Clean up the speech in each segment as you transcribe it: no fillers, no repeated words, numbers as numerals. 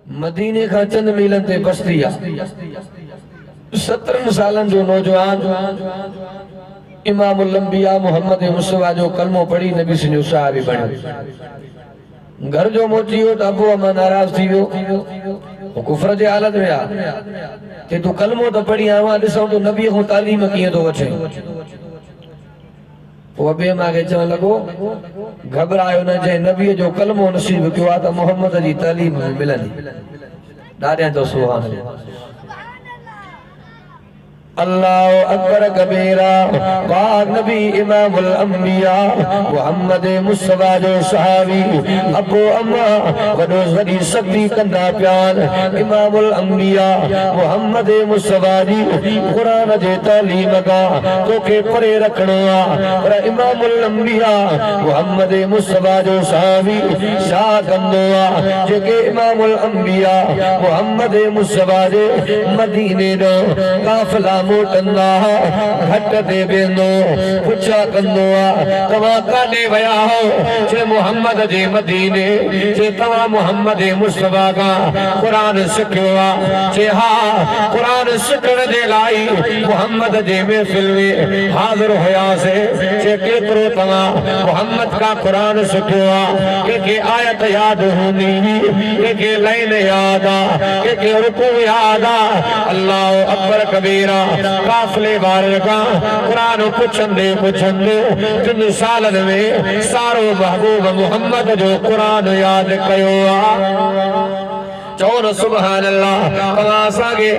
मदीने का चंद मीलन ते बस्ती आ 17 सालन जो नौजवान इमामुल अंबिया मोहम्मद मुस्तफा जो कलमो पढ़ी नबी से जो सहाबी बणियो। घर जो मोची हो तो अबू अम्मा नाराज थी वियो, कुफर जे हालत में आ ते तू कलमो तो पढ़ी आवा ॾिसो तो नबी को तालीम कीअं थो वठे। वो बे मांगे चवण लॻो घबरायो न, जे नबी जो कलमो नसीब कयो आ त मोहम्मद जी तालीम मिलंदी। ॾाढा तो सुभान अल्लाह। अल्लाहु अकबर कबीरा। पाक नबी इमामुल अंबिया मोहम्मद मुस्तफा जो सहाबी अबू अम्मा वॾो वॾी सख्ती कंदा प्यार इमामुल अंबिया मोहम्मद मुस्तफा जी क़ुरान जे तालीम का तोखे परे रखणो आ। पर इमामुल अंबिया मोहम्मद मुस्तफा जो सहाबी छा कंदो आ? जेके इमामुल अंबिया मोहम्मद मुस्तफा जे मदीने ॾो काफ़िला मोटंदा घट दे वेंदो पुछा कंदो आ तव्हां काॾे विया हो? जे मोहम्मद जे मदीने। जे तव्हां मोहम्मद मुस्तफा खां क़ुरान सिखियो आ? जे हा क़ुरान सिखण जे लाइ मोहम्मद जे महफ़िल में हाज़िर हुयासीं। जे केतिरो तव्हां मोहम्मद खां क़ुरान सिखियो आ? कंहिंखे आयत यादि हूंदी, कंहिंखे लाइन यादि आ, कंहिंखे रुकू यादि आ। अल्लाह अकबर कबीरा। काफ़िले वारे का क़ुरान पुछंदे पुछंदे 3 सालन में सारो महबूब मोहम्मद जो क़ुरान यादि कयो आ। चौन सुभान अल्लाह। तव्हां असांखे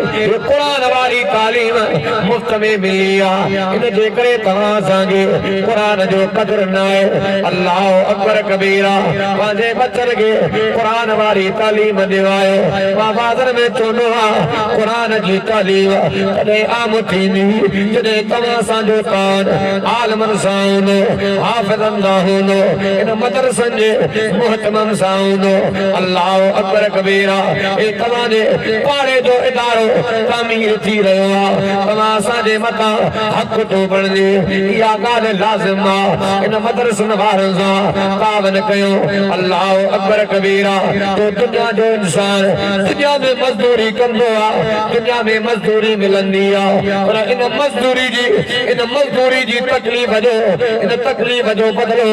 क़ुरान वारी तालीम मुफ़्त में मिली आहे, इन जे करे तव्हां असांखे क़ुरान जो क़दुरु न आहे। अल्लाह अकबर कबीरा। पंहिंजे बचन खे क़ुरान वारी तालीम ॾिवायो। मां बाज़ार में चवंदो आहियां क़ुरान जी तालीम तॾहिं आम थींदी जॾहिं तव्हां असांजो कान आलमनि सां हूंदो, हाफ़िज़नि सां हूंदो, इन मदरसनि जे मुहतमम सां हूंदो। अल्लाह अकबर कबीरा। तव्हांजे पाड़े जो इदारो तामीर थी रहियो आहे, तव्हां असांजे मथां हक़ थो बणिजे। इहा ॻाल्हि लाज़िम आहे इन मदरसनि वारनि सां तावन कयो। अल्लाह अकबर कबीरा। तो दुनिया जो इंसान दुनिया में मज़दूरी कंदो आहे, दुनिया में मज़दूरी मिलंदी आहे, पर इन मज़दूरी जी तकलीफ़ जो बदिलो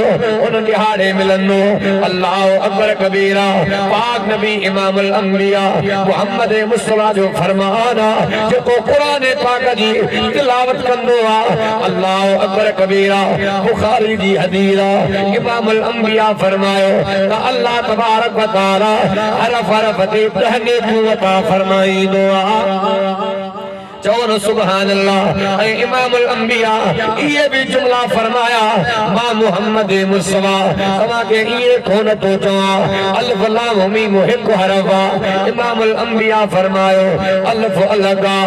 उन दिहाड़े मिलंदो। अल्लाह अकबर कबीरा। पाक नबी इमामुल अंबिया मोहम्मद मुस्तफा जो फरमान आ जेको क़ुरान पाक जी तिलावत कंदो आ। अल्लाह अकबर कबीरा। बुखारी जी हदीस आ इमामुल अंबिया फरमायो त अल्लाह तबारक व तआला हरफ हरफ ते कहने को अता फरमाईंदो आ। चौन सुभान अल्लाह। इमामुल अंबिया ये भी जुमला फरमाया मां मोहम्मद मुस्तफा तव्हांखे इहे कोन थो चवां अलिफ लाम मीम हिकु हरफ आ। इमामुल अंबिया फरमायो अलिफ अलग आ,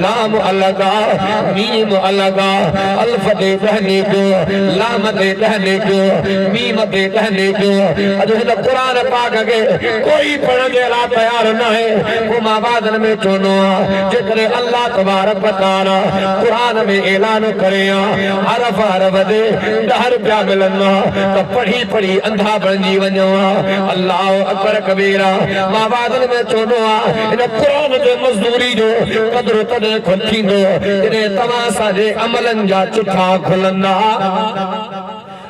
लाम अलग आ, मीम अलग आ। अलिफ ते कहने को, लाम ते कहने को, मीम ते कहने को। अॼु हिन क़ुरान पाक खे कोई पढ़ण जे लाइ तयार न आहे। पोइ मां बादल में चवंदो आहियां जेकॾहिं अल्लाह तबारक व तआला क़ुरान में ऐलान करे हरफ हरफ दे 10 रुपया मिलंदा त पढ़ी पढ़ी अंधा बणिजी वञो। अल्लाह अकबर कबीरा। मां बादल में चवंदो आहियां इन क़ुरान जे मज़दूरी जो क़दुरु तॾहिं थींदो जॾहिं तव्हां असांजे अमलनि जा चिठा खुलंदा।